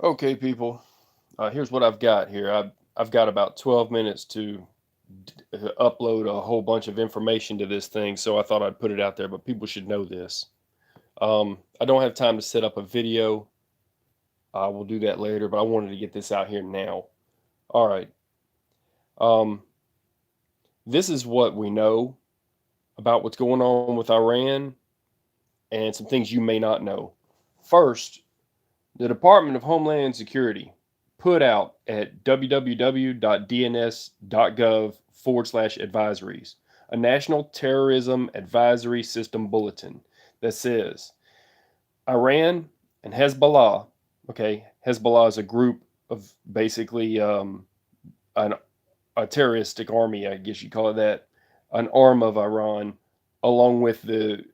Okay, people. Here's what I've got here. I've got about 12 minutes to upload a whole bunch of information to this thing, so I thought I'd put it out there. But people should know this. I don't have time to set up a video. I will do that later, but I wanted to get this out here now. All right. Um, this is what we know about what's going on with Iran and some things you may not know. First, the Department of Homeland Security put out at www.dns.gov/advisories a National Terrorism Advisory System bulletin that says Iran and Hezbollah, okay, Hezbollah is a group of basically an, a terroristic army, I guess you call it that, an arm of Iran, along with the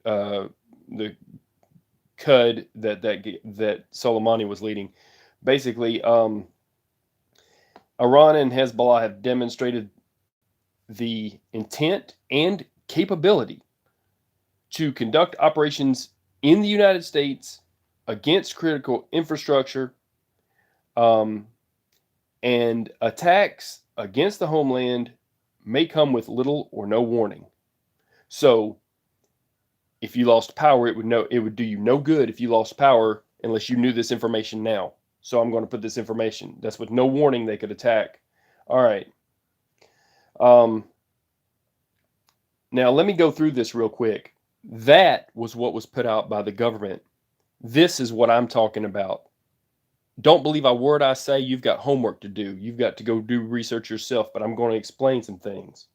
Cud that Soleimani was leading. Basically, Iran and Hezbollah have demonstrated the intent and capability to conduct operations in the United States against critical infrastructure, um, and attacks against the homeland may come with little or no warning. So, if you lost power, it would do you no good if you lost power unless you knew this information now. So I'm going to put this information. That's with no warning they could attack. All right. Um, Now let me go through this real quick. That was what was put out by the government. This is what I'm talking about. Don't believe a word I say. You've got homework to do. You've got to go do research yourself, but I'm going to explain some things.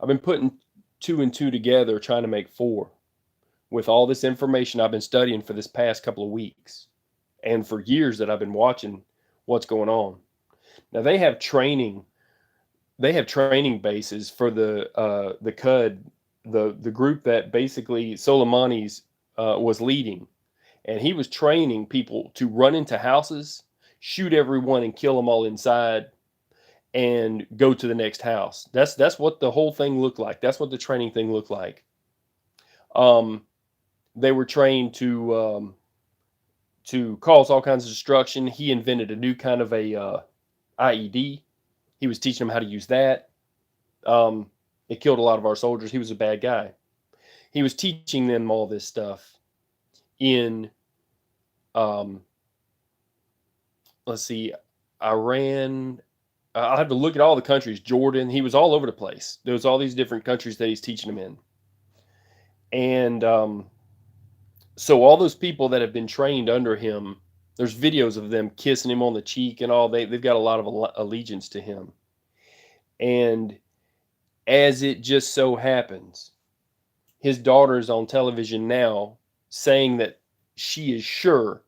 I've been putting two and two together, trying to make four with all this information I've been studying for this past couple of weeks and for years that I've been watching what's going on. Now they have training bases for the Cud, the group that basically Soleimani's was leading, and he was training people to run into houses, shoot everyone, and kill them all inside, and go to the next house. That's what the whole thing looked like. That's what the training thing looked like. Um, they were trained to cause all kinds of destruction. He invented a new kind of a IED. He was teaching them how to use that. Um, it killed a lot of our soldiers. He was a bad guy. He was teaching them all this stuff in, um, let's see, Iran. I have to look at all the countries. Jordan. He was all over the place. There was all these different countries that he's teaching them in, and so all those people that have been trained under him, there's videos of them kissing him on the cheek and all. They've got a lot of allegiance to him, and as it just so happens, his daughter is on television now saying that she is sure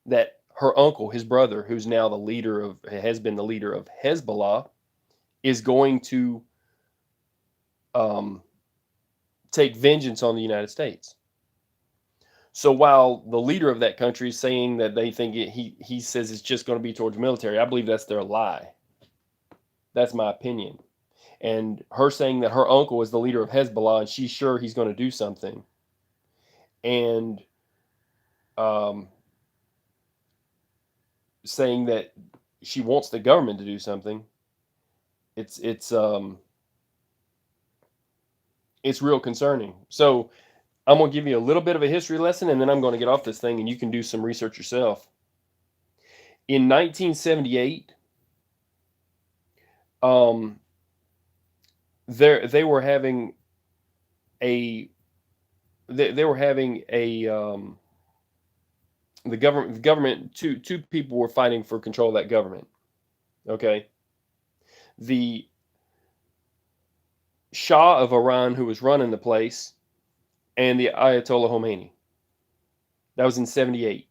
that her uncle, his brother, who's now the leader of, has been the leader of Hezbollah, is going to um, take vengeance on the United States. So while the leader of that country is saying that they think he says it's just going to be towards military, I believe that's their lie. That's my opinion. And her saying that her uncle is the leader of Hezbollah and she's sure he's going to do something, and um, saying that she wants the government to do something, it's it's um, it's real concerning. So I'm going to give you a little bit of a history lesson, and then I'm going to get off this thing, and you can do some research yourself. In 1978, um, they were having a they were having a the government, two people were fighting for control of that government. Okay, the Shah of Iran, who was running the place, and the Ayatollah Khomeini. That was in 78,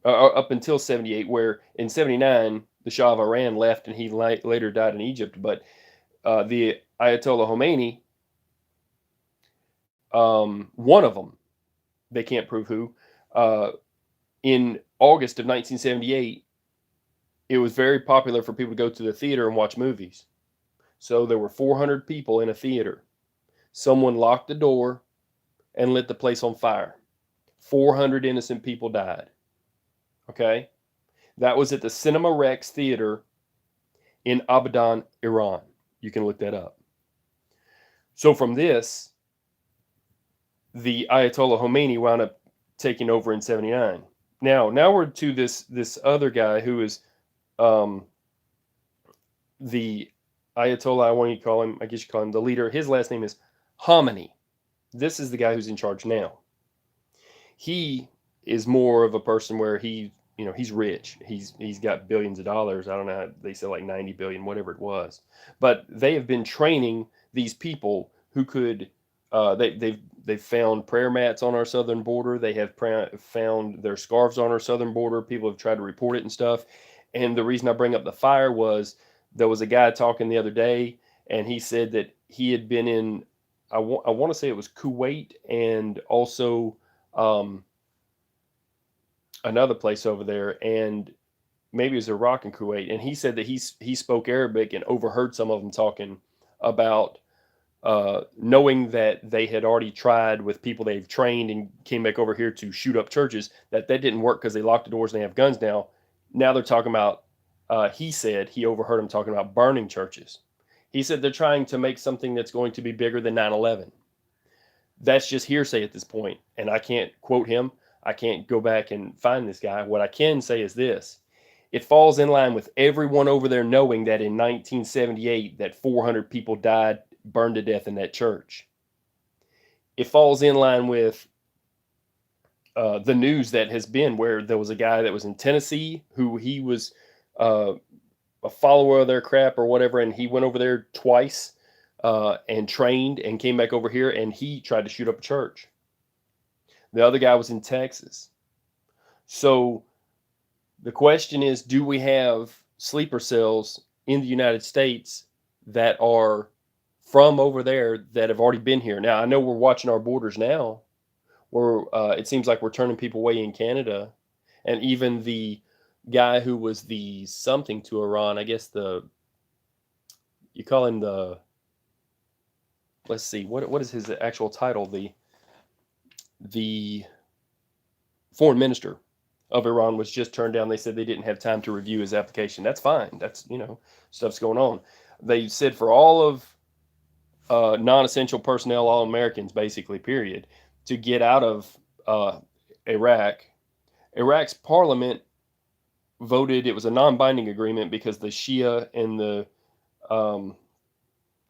up until 78, where in 79 the Shah of Iran left and he later died in Egypt. But the Ayatollah Khomeini, one of them, they can't prove who, uh, in August of 1978, it was very popular for people to go to the theater and watch movies. So there were 400 people in a theater. Someone locked the door and lit the place on fire. 400 innocent people died. Okay? That was at the Cinema Rex Theater in Abadan, Iran. You can look that up. So from this, the Ayatollah Khomeini wound up taking over in '79. Now we're to this other guy who is um, the Ayatollah. I want you to call him. I guess you call him the leader. His last name is Khomeini. This is the guy who's in charge now. He is more of a person where he's rich. He's got billions of dollars. I don't know. They said like 90 billion, whatever it was. But they have been training these people who could. They've found prayer mats on our southern border. They have found their scarves on our southern border. People have tried to report it and stuff. And the reason I bring up the fire was there was a guy talking the other day, and he said that he had been in. I want to say it was Kuwait and also um, another place over there, and maybe it was Iraq and Kuwait. And he said that he spoke Arabic and overheard some of them talking about knowing that they had already tried with people they've trained and came back over here to shoot up churches, that didn't work because they locked the doors and they have guns now. Now they're talking about, he said he overheard them talking about burning churches. He said they're trying to make something that's going to be bigger than 9/11. That's just hearsay at this point, and I can't quote him. I can't go back and find this guy. What I can say is this. It falls in line with everyone over there knowing that in 1978 that 400 people died, burned to death in that church. It falls in line with the news that has been where there was a guy that was in Tennessee who he was a follower of their crap or whatever, and he went over there twice and trained and came back over here, and he tried to shoot up a church. The other guy was in Texas. So the question is, do we have sleeper cells in the United States that are from over there that have already been here? Now, I know we're watching our borders now, where it seems like we're turning people away in Canada, and even the guy who was the something to Iran, I guess you call him let's see, what is his actual title? The foreign minister of Iran was just turned down. They said they didn't have time to review his application. That's fine. That's, stuff's going on. They said for all of non-essential personnel, all Americans, basically, period, to get out of Iraq. Iraq's parliament voted, it was a non-binding agreement because the Shia and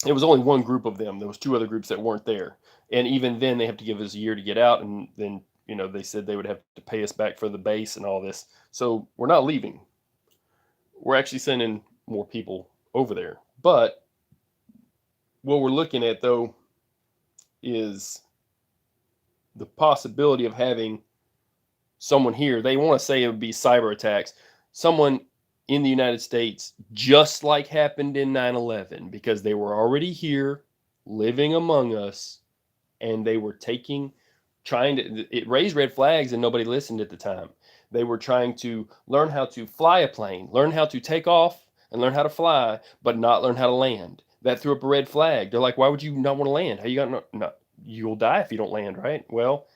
it was only one group of them. There was two other groups that weren't there. And even then they have to give us a year to get out. And then, they said they would have to pay us back for the base and all this. So we're not leaving. We're actually sending more people over there. But what we're looking at, though, is the possibility of having someone here. They want to say it would be cyber attacks. Someone in the United States, just like happened in 9/11, because they were already here, living among us, and they were it raised red flags and nobody listened at the time. They were trying to learn how to fly a plane, learn how to take off and learn how to fly, but not learn how to land. That threw up a red flag. They're like, why would you not want to land? How you got no, you'll die if you don't land, right? Well,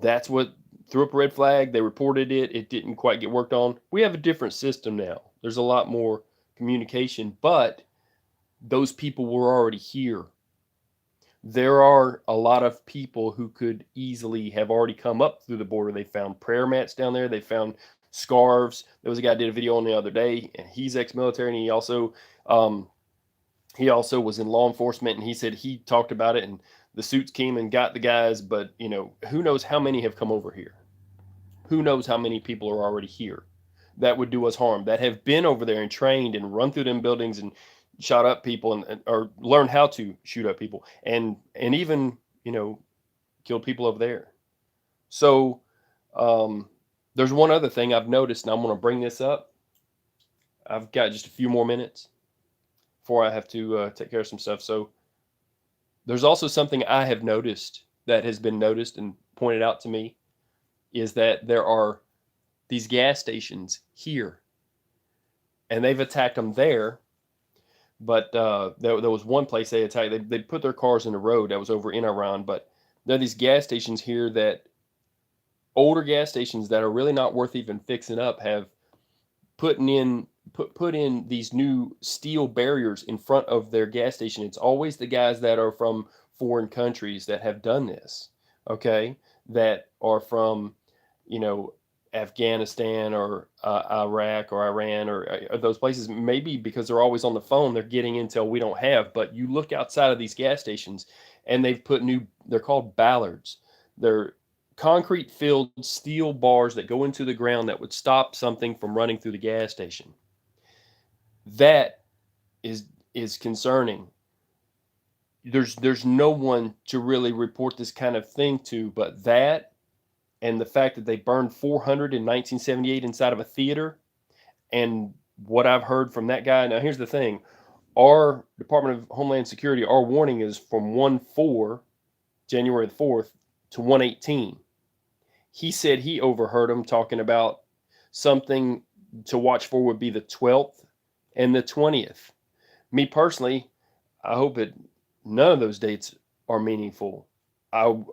that's what threw up a red flag. They reported it. It didn't quite get worked on. We have a different system now. There's a lot more communication, but those people were already here. There are a lot of people who could easily have already come up through the border. They found prayer mats down there. They found scarves. There was a guy did a video on the other day, and he's ex-military, and he also was in law enforcement, and he said he talked about it, and the suits came and got the guys, but who knows how many have come over here? Who knows how many people are already here that would do us harm, that have been over there and trained and run through them buildings and shot up people or learned how to shoot up people and even, killed people over there. So there's one other thing I've noticed, and I'm going to bring this up. I've got just a few more minutes before I have to take care of some stuff. So there's also something I have noticed that has been noticed and pointed out to me, is that there are these gas stations here, and they've attacked them there. But there was one place they attacked. They put their cars in the road. That was over in Iran. But there are these gas stations here older gas stations that are really not worth even fixing up, have put in these new steel barriers in front of their gas station. It's always the guys that are from foreign countries that have done this, okay? That are from, you know, Afghanistan or Iraq or Iran or those places. Maybe because they're always on the phone, they're getting intel we don't have. But you look outside of these gas stations, and they've put new. They're called ballards. They're concrete filled steel bars that go into the ground that would stop something from running through the gas station. That is is concerning. There's no one to really report this kind of thing to, but that and the fact that they burned 400 in 1978 inside of a theater, and what I've heard from that guy. Now here's the thing: our Department of Homeland Security, our warning is from 1/4, January the 4th, to 1/18. He said he overheard him talking about something to watch for would be the 12th and the 20th. Me personally, I hope that none of those dates are meaningful. And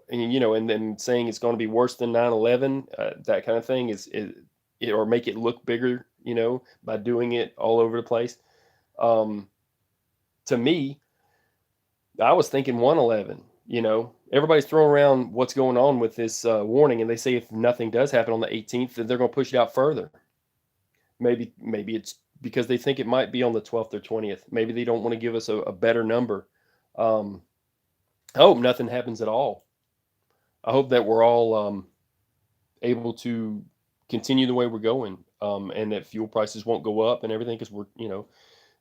then saying it's going to be worse than 9/11, that kind of thing or make it look bigger, by doing it all over the place. Um, to me, I was thinking 1/11. Everybody's throwing around what's going on with this warning, and they say if nothing does happen on the 18th, then they're going to push it out further. Maybe it's because they think it might be on the 12th or 20th. Maybe they don't want to give us a better number. Um, I hope nothing happens at all. I hope that we're all able to continue the way we're going, and that fuel prices won't go up and everything, because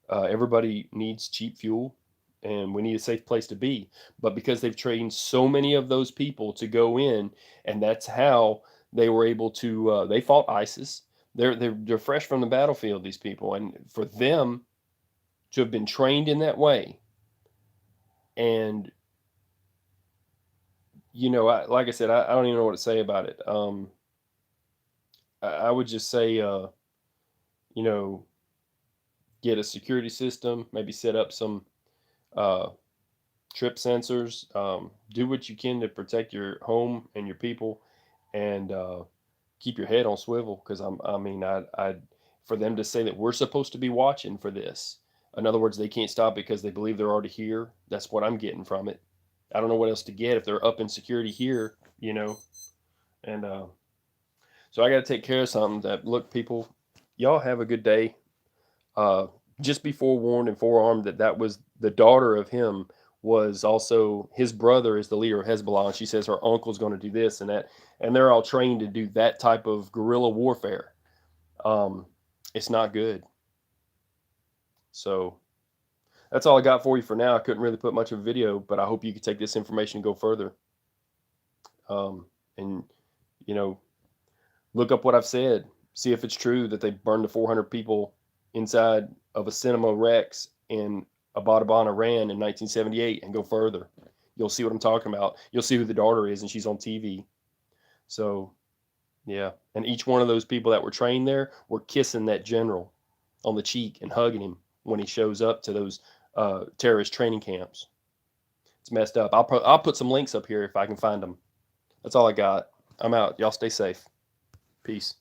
everybody needs cheap fuel, and we need a safe place to be. But because they've trained so many of those people to go in, and that's how they were able to, they fought ISIS. They're fresh from the battlefield, these people, and for them to have been trained in that way, and like I said, I don't even know what to say about it. I would just say, you know, get a security system, maybe set up some uh, trip sensors. Do what you can to protect your home and your people, and keep your head on swivel. Because for them to say that we're supposed to be watching for this, in other words, they can't stop because they believe they're already here. That's what I'm getting from it. I don't know what else to get if they're up in security here, and so I got to take care of something. That look, people, y'all have a good day. Uh, just be forewarned and forearmed that was the daughter of him, was also his brother is the leader of Hezbollah, and she says her uncle's going to do this and that, and they're all trained to do that type of guerrilla warfare. Um, it's not good. So that's all I got for you for now. I couldn't really put much of a video, but I hope you could take this information and go further. And you know, look up what I've said. See if it's true that they burned the 400 people inside of a Cinema Rex in Abbottabad, Iran in 1978, and go further. You'll see what I'm talking about. You'll see who the daughter is, and she's on TV. So, yeah. And each one of those people that were trained there were kissing that general on the cheek and hugging him when he shows up to those terrorist training camps. It's messed up. I'll put some links up here if I can find them. That's all I got. I'm out. Y'all stay safe. Peace.